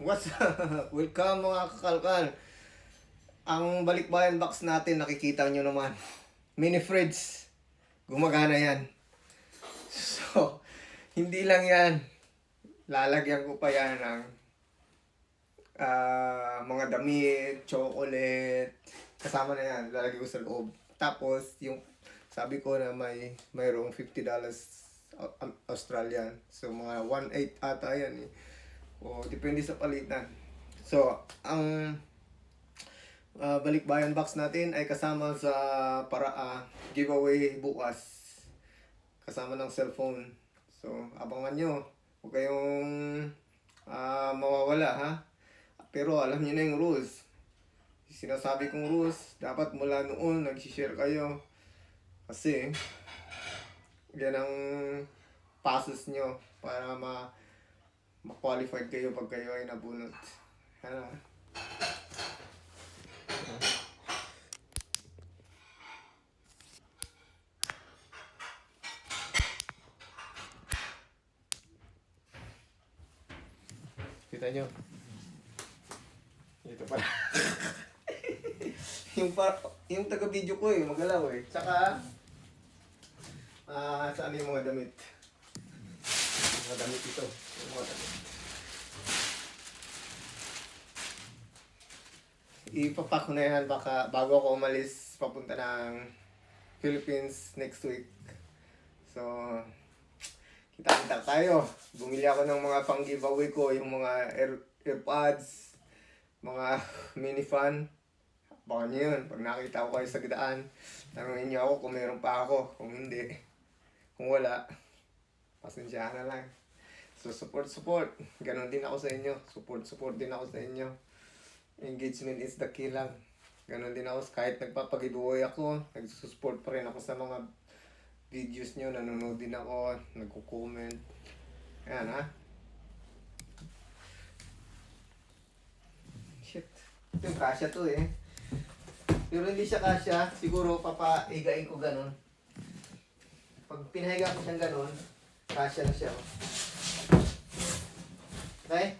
What's up? Welcome mga kakalkal. Ang balikbayan box natin, nakikita nyo naman. Mini fridge. Gumagana yan. So, hindi lang yan. Lalagyan ko pa yan ng mga damit, chocolate. Kasama na yan. Lalagyan ko sa loob. Tapos, yung sabi ko na mayroong $50 Australian. So, mga 1.8 ata yan eh. O, depende sa palitan. So, ang balikbayan box natin ay kasama sa giveaway bukas. Kasama ng cellphone. So, abangan nyo. Huwag kayong mawawala, ha? Pero alam niyo na yung rules. Sinasabi kong rules, dapat mula noon nag-share kayo. Kasi, yan ang passes nyo para ma-qualified kayo pag kayo ay nabunot. Ano? Kita nyo? Ito pala. yung taga-video ko eh, magalaw eh. Tsaka, saan yung mga damit? Mga damit ito. Yung mga damit. Ipapak ko na yan baka bago ako umalis papunta ng Philippines next week. So, kita-kita tayo. Bumili ako ng mga pang giveaway ko, yung mga AirPods, mga mini fan. Baka nyo yun, pag nakita ko kayo sa gidaan, tanungin nyo ako kung meron pa ako. Kung hindi, kung wala, pasensyahan na lang. So, support. Ganon din ako sa inyo. Support din ako sa inyo. Engagement is the key lang. Ganon din ako. Kahit nagpapag-giveaway ako, nagsusupport pa rin ako sa mga videos nyo. Nanonood din ako, nagko-comment. Ayan, ha? Shit. Ito yung kasya to eh. Pero hindi siya kasya. Siguro papaigain ko ganon. Pag pinahiga ko siyang ganon, kasya na siya. Okay?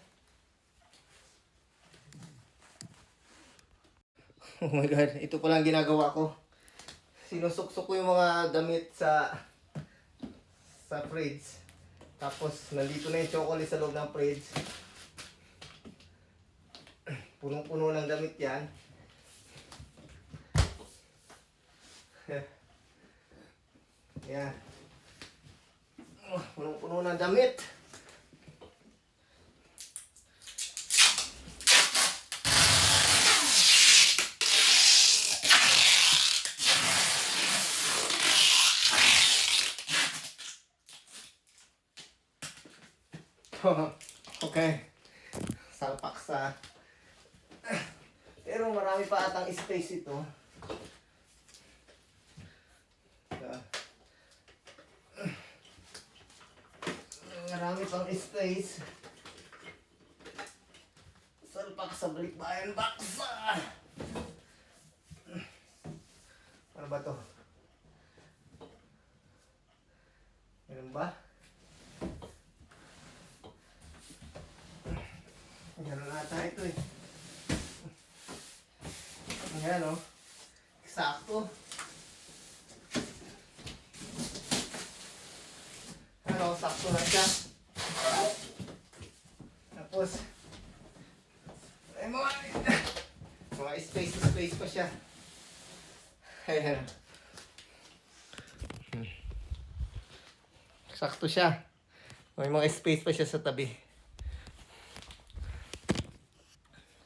Oh my God, ito pa lang ginagawa ko. Sinusuksok ko yung mga damit sa fridge. Tapos, nandito na yung chocolate sa loob ng fridge. Punong-puno ng damit yan. Yan. Punong-puno ng damit. Okay. Salpak sa... Pero marami pa atang space ito. Marami pang space. Salpak sa balikbayan box. Ano ba to? Meron ba? Ganun ata ito eh. Ayan o. Eksakto. Ano, sakto na siya. Tapos, ay mga space pa siya. Ayan. Sakto siya. May mga space pa siya sa tabi.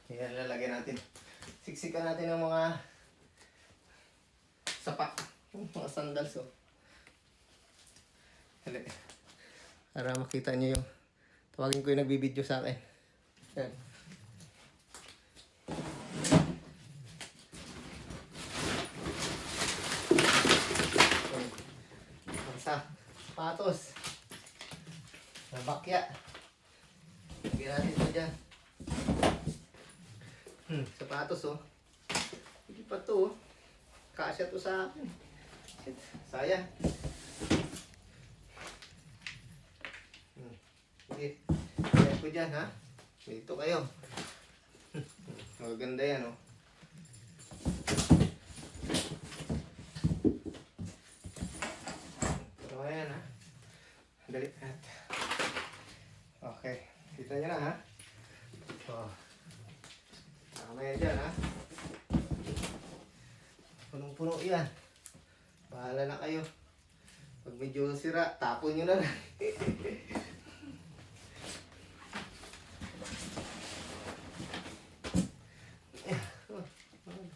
Ayan, lalagyan natin. Siksikan natin ng mga sapak. Mga sandals, oh. Hali. Para makita niyo yung tawagin ko yung nagbibideo sa akin. Ayan. Sapatos. Nabakya. Lagyan natin ito dyan. Sapatos oh. Hindi pa to oh. Kasya to sa akin. Shit, sayang. Sige. Ayan ko dyan ha. Dito kayo. Maganda yan, oh. Pero ayan, ha. Dali. Okay. Kita nyo na, ha. Oh. Tama yan dyan, ha. Punong-puno yan. Bahala na kayo. Pag medyo sira, tapon nyo na lang.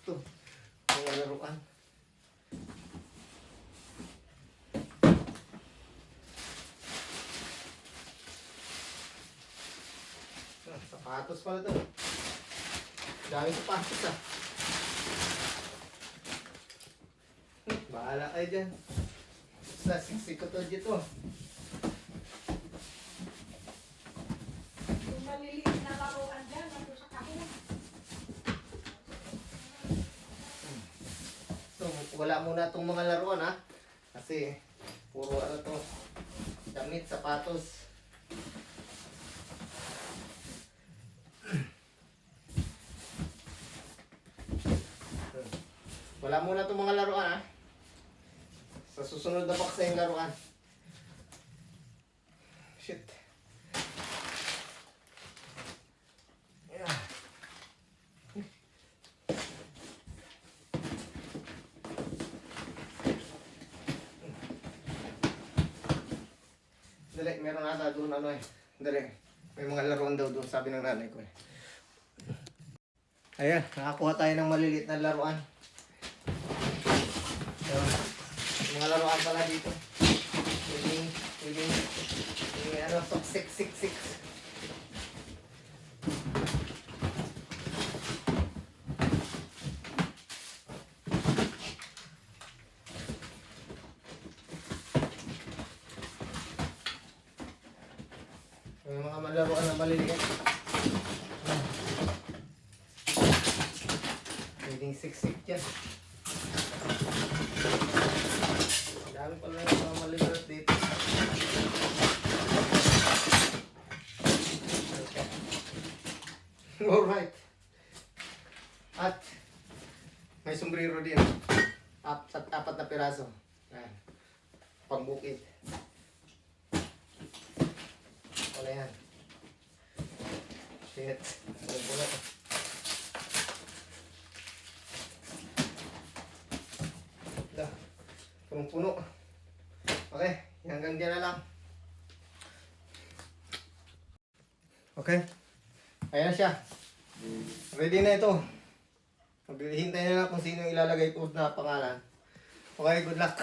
Ito. Mga laruan. Sapatos pala ito. Dami sapatos, ah. Bahala kayo dyan. Basta siksik ko to dito. Yung maliliit na laruan dyan, nandun sa kahon. So, wala muna itong mga laruan, ha. Kasi, puro ano to. Damit, sapatos. Wala muna itong mga laruan, ha. Sa susunod na box na yung laruan. Shit. Yeah. Dali, meron ata doon ano eh. Dali. May mga laruan daw doon, sabi ng nanay ko eh. Ayan, nakakuha tayo ng maliliit na laruan. Ayan. Mga laruan pala dito. Pwedeng, ano, sik. May mga malaruan na maliliit. Pwedeng sik dyan. Dami pala yung mga maliliit dito. Okay. Alright. At may sombrero din. Apat na piraso. Ayan. Pangbukid. Wala yan. Shit. Wala. Punong-puno. Okay, hanggang dyan na lang. Okay. Ayan na siya. Ready na ito. Maghihintay na lang kung sino ilalagay ko na pangalan. Okay, good luck.